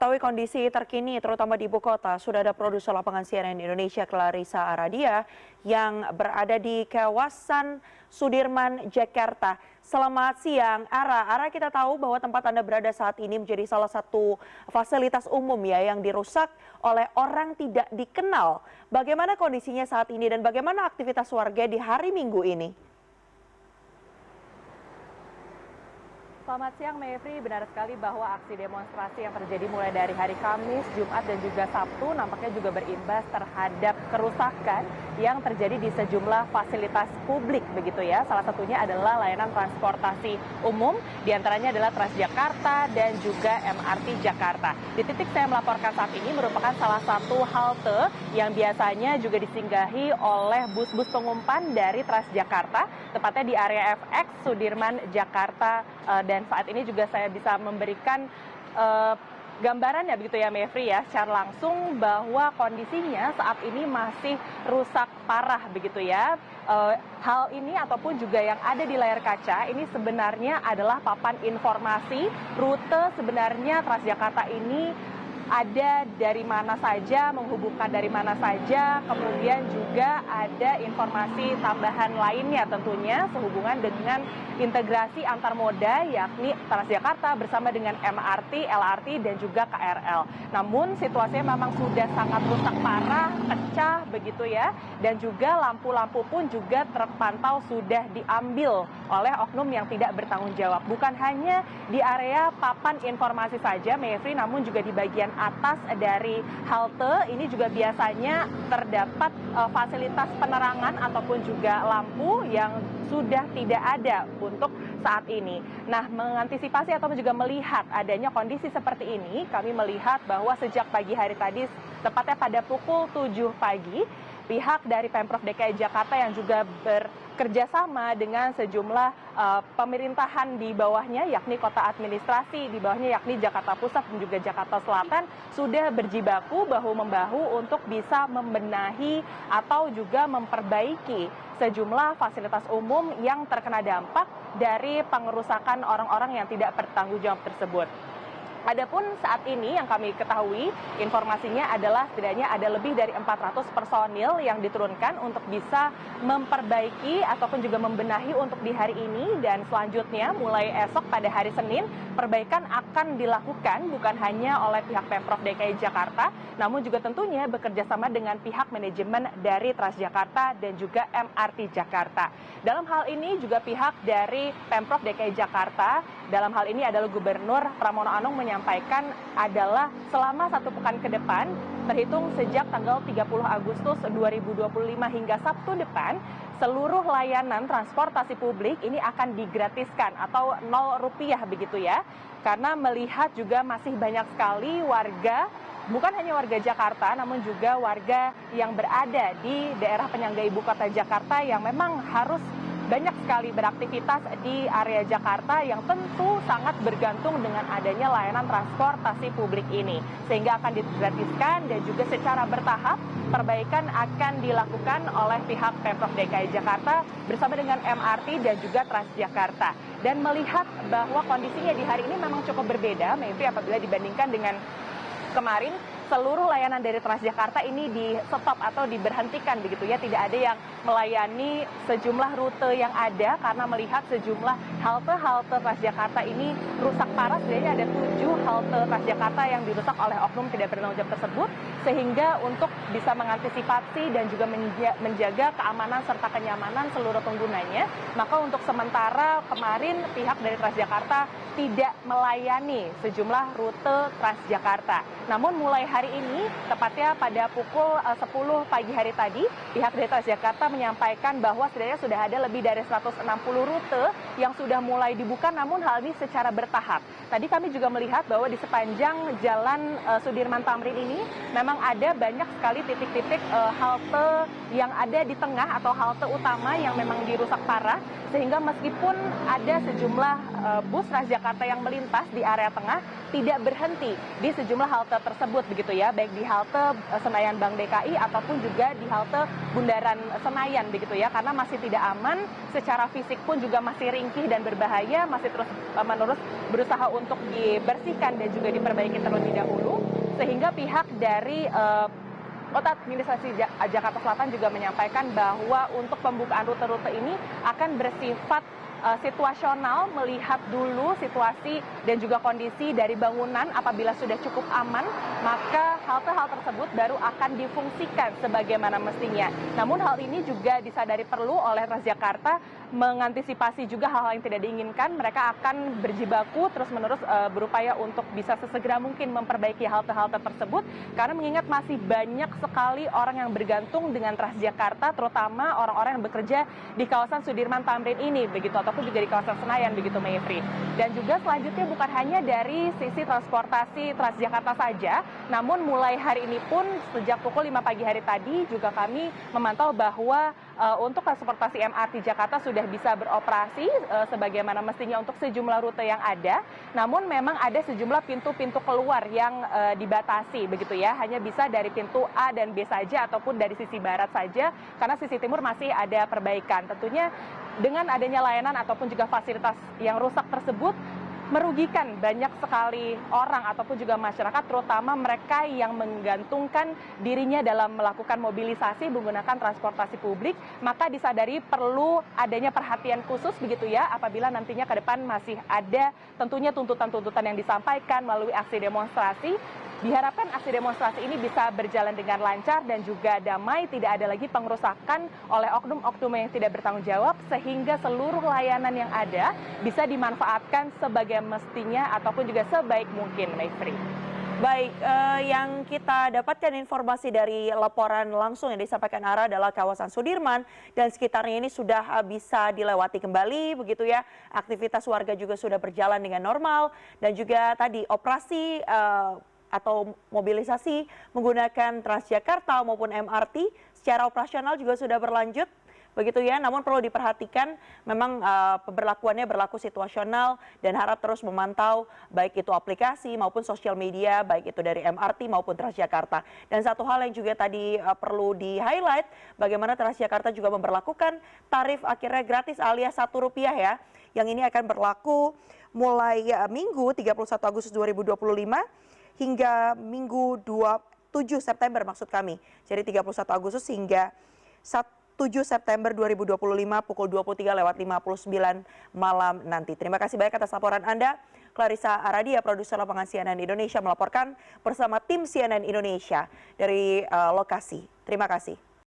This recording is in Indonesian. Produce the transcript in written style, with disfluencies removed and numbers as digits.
Tahu kondisi terkini terutama di ibu kota, sudah ada produser lapangan CNN Indonesia Clarissa Aradia yang berada di kawasan Sudirman, Jakarta. Selamat siang, Ara. Ara, kita tahu bahwa tempat Anda berada saat ini menjadi salah satu fasilitas umum ya yang dirusak oleh orang tidak dikenal. Bagaimana kondisinya saat ini dan bagaimana aktivitas warga di hari Minggu ini? Selamat siang, Mevri. Benar sekali bahwa aksi demonstrasi yang terjadi mulai dari hari Kamis, Jumat, dan juga Sabtu nampaknya juga berimbas terhadap kerusakan yang terjadi di sejumlah fasilitas publik, begitu ya. Salah satunya adalah layanan transportasi umum, diantaranya adalah Transjakarta dan juga MRT Jakarta. Di titik saya melaporkan saat ini merupakan salah satu halte yang biasanya juga disinggahi oleh bus-bus pengumpan dari Transjakarta, tepatnya di area FX Sudirman, Jakarta, dan saat ini juga saya bisa memberikan gambarannya begitu ya, Mevri ya, secara langsung bahwa kondisinya saat ini masih rusak parah begitu ya. Hal ini ataupun juga yang ada di layar kaca ini sebenarnya adalah papan informasi rute sebenarnya Transjakarta ini ada dari mana saja, menghubungkan dari mana saja, kemudian juga ada informasi tambahan lainnya tentunya sehubungan dengan integrasi antar moda yakni Transjakarta bersama dengan MRT, LRT dan juga KRL. Namun situasinya memang sudah sangat rusak parah, pecah begitu ya, dan juga lampu-lampu pun juga terpantau sudah diambil oleh oknum yang tidak bertanggung jawab. Bukan hanya di area papan informasi saja, Mevri, namun juga di bagian atas dari halte ini juga biasanya terdapat fasilitas penerangan ataupun juga lampu yang sudah tidak ada untuk saat ini. Nah, mengantisipasi atau juga melihat adanya kondisi seperti ini, kami melihat bahwa sejak pagi hari tadi, tepatnya pada pukul 7 pagi, pihak dari Pemprov DKI Jakarta yang juga bekerjasama dengan sejumlah pemerintahan di bawahnya, yakni kota administrasi di bawahnya, yakni Jakarta Pusat dan juga Jakarta Selatan, sudah berjibaku bahu-membahu untuk bisa membenahi atau juga memperbaiki sejumlah fasilitas umum yang terkena dampak dari pengerusakan orang-orang yang tidak bertanggung jawab tersebut. Adapun saat ini yang kami ketahui informasinya adalah setidaknya ada lebih dari 400 personil yang diturunkan untuk bisa memperbaiki ataupun juga membenahi untuk di hari ini, dan selanjutnya mulai esok pada hari Senin perbaikan akan dilakukan bukan hanya oleh pihak Pemprov DKI Jakarta namun juga tentunya bekerjasama dengan pihak manajemen dari Transjakarta dan juga MRT Jakarta. Dalam hal ini juga pihak dari Pemprov DKI Jakarta, dalam hal ini adalah Gubernur Pramono Anung, menyampaikan adalah selama 1 pekan ke depan, terhitung sejak tanggal 30 Agustus 2025 hingga Sabtu depan, seluruh layanan transportasi publik ini akan digratiskan atau Rp0 begitu ya. Karena melihat juga masih banyak sekali warga, bukan hanya warga Jakarta, namun juga warga yang berada di daerah penyangga ibu kota Jakarta yang memang harus banyak sekali beraktivitas di area Jakarta yang tentu sangat bergantung dengan adanya layanan transportasi publik ini. Sehingga akan digratiskan dan juga secara bertahap perbaikan akan dilakukan oleh pihak Pemprov DKI Jakarta bersama dengan MRT dan juga Transjakarta. Dan melihat bahwa kondisinya di hari ini memang cukup berbeda, Mevri, apabila dibandingkan dengan kemarin, seluruh layanan dari Transjakarta ini di stop atau diberhentikan begitu ya, tidak ada yang melayani sejumlah rute yang ada karena melihat sejumlah halte-halte Transjakarta ini rusak parah. Sebenarnya ada 7 halte Transjakarta yang dirusak oleh oknum tidak bertanggung jawab tersebut, sehingga untuk bisa mengantisipasi dan juga menjaga keamanan serta kenyamanan seluruh penggunanya, maka untuk sementara kemarin pihak dari Transjakarta tidak melayani sejumlah rute Transjakarta. Namun mulai hari ini, tepatnya pada pukul 10 pagi hari tadi, pihak dari Transjakarta menyampaikan bahwa setidaknya sudah ada lebih dari 160 rute yang sudah mulai dibuka, namun hal ini secara bertahap. Tadi kami juga melihat bahwa di sepanjang jalan Sudirman Tamrin ini memang ada banyak sekali titik-titik halte yang ada di tengah atau halte utama yang memang dirusak parah, sehingga meskipun ada sejumlah bus Transjakarta yang melintas di area tengah, tidak berhenti di sejumlah halte tersebut begitu ya, baik di halte Senayan Bank DKI ataupun juga di halte Bundaran Senayan begitu ya, karena masih tidak aman, secara fisik pun juga masih ringkih dan dan berbahaya masih terus menerus berusaha untuk dibersihkan dan juga diperbaiki terlebih dahulu, sehingga pihak dari Kota Administrasi Jakarta Selatan juga menyampaikan bahwa untuk pembukaan rute-rute ini akan bersifat situasional, melihat dulu situasi dan juga kondisi dari bangunan. Apabila sudah cukup aman, maka halte-halte tersebut baru akan difungsikan sebagaimana mestinya. Namun hal ini juga disadari perlu oleh Transjakarta mengantisipasi juga hal-hal yang tidak diinginkan. Mereka akan berjibaku terus-menerus berupaya untuk bisa sesegera mungkin memperbaiki halte-halte tersebut, karena mengingat masih banyak sekali orang yang bergantung dengan Transjakarta, terutama orang-orang yang bekerja di kawasan Sudirman Tamrin ini, begitu, ataupun juga di kawasan Senayan, begitu Mayfri. Dan juga selanjutnya bukan hanya dari sisi transportasi Transjakarta saja, namun mulai hari ini pun sejak pukul 5 pagi hari tadi juga kami memantau bahwa untuk transportasi MRT Jakarta sudah bisa beroperasi sebagaimana mestinya untuk sejumlah rute yang ada. Namun memang ada sejumlah pintu-pintu keluar yang dibatasi, begitu ya, hanya bisa dari pintu A dan B saja ataupun dari sisi barat saja, karena sisi timur masih ada perbaikan. Tentunya dengan adanya layanan ataupun juga fasilitas yang rusak tersebut merugikan banyak sekali orang ataupun juga masyarakat, terutama mereka yang menggantungkan dirinya dalam melakukan mobilisasi menggunakan transportasi publik. Maka disadari perlu adanya perhatian khusus, begitu ya, apabila nantinya ke depan masih ada tentunya tuntutan-tuntutan yang disampaikan melalui aksi demonstrasi. Diharapkan aksi demonstrasi ini bisa berjalan dengan lancar dan juga damai, tidak ada lagi pengerusakan oleh oknum-oknum yang tidak bertanggung jawab, sehingga seluruh layanan yang ada bisa dimanfaatkan sebagai mestinya ataupun juga sebaik mungkin, Mayfri. Baik, yang kita dapatkan informasi dari laporan langsung yang disampaikan Ara adalah kawasan Sudirman dan sekitarnya ini sudah bisa dilewati kembali, begitu ya. Aktivitas warga juga sudah berjalan dengan normal, dan juga tadi operasi atau mobilisasi menggunakan Transjakarta maupun MRT secara operasional juga sudah berlanjut, begitu ya. Namun perlu diperhatikan memang pemberlakuannya berlaku situasional, dan harap terus memantau baik itu aplikasi maupun sosial media, baik itu dari MRT maupun Transjakarta. Dan satu hal yang juga tadi perlu di-highlight, bagaimana Transjakarta juga memberlakukan tarif akhirnya gratis alias Rp1 ya, yang ini akan berlaku mulai Minggu 31 Agustus 2025 hingga Minggu 7 September maksud kami. Jadi 31 Agustus hingga 7 September 2025 pukul 23:59 malam nanti. Terima kasih banyak atas laporan Anda. Clarissa Aradia, produser lapangan CNN Indonesia, melaporkan bersama tim CNN Indonesia dari lokasi. Terima kasih.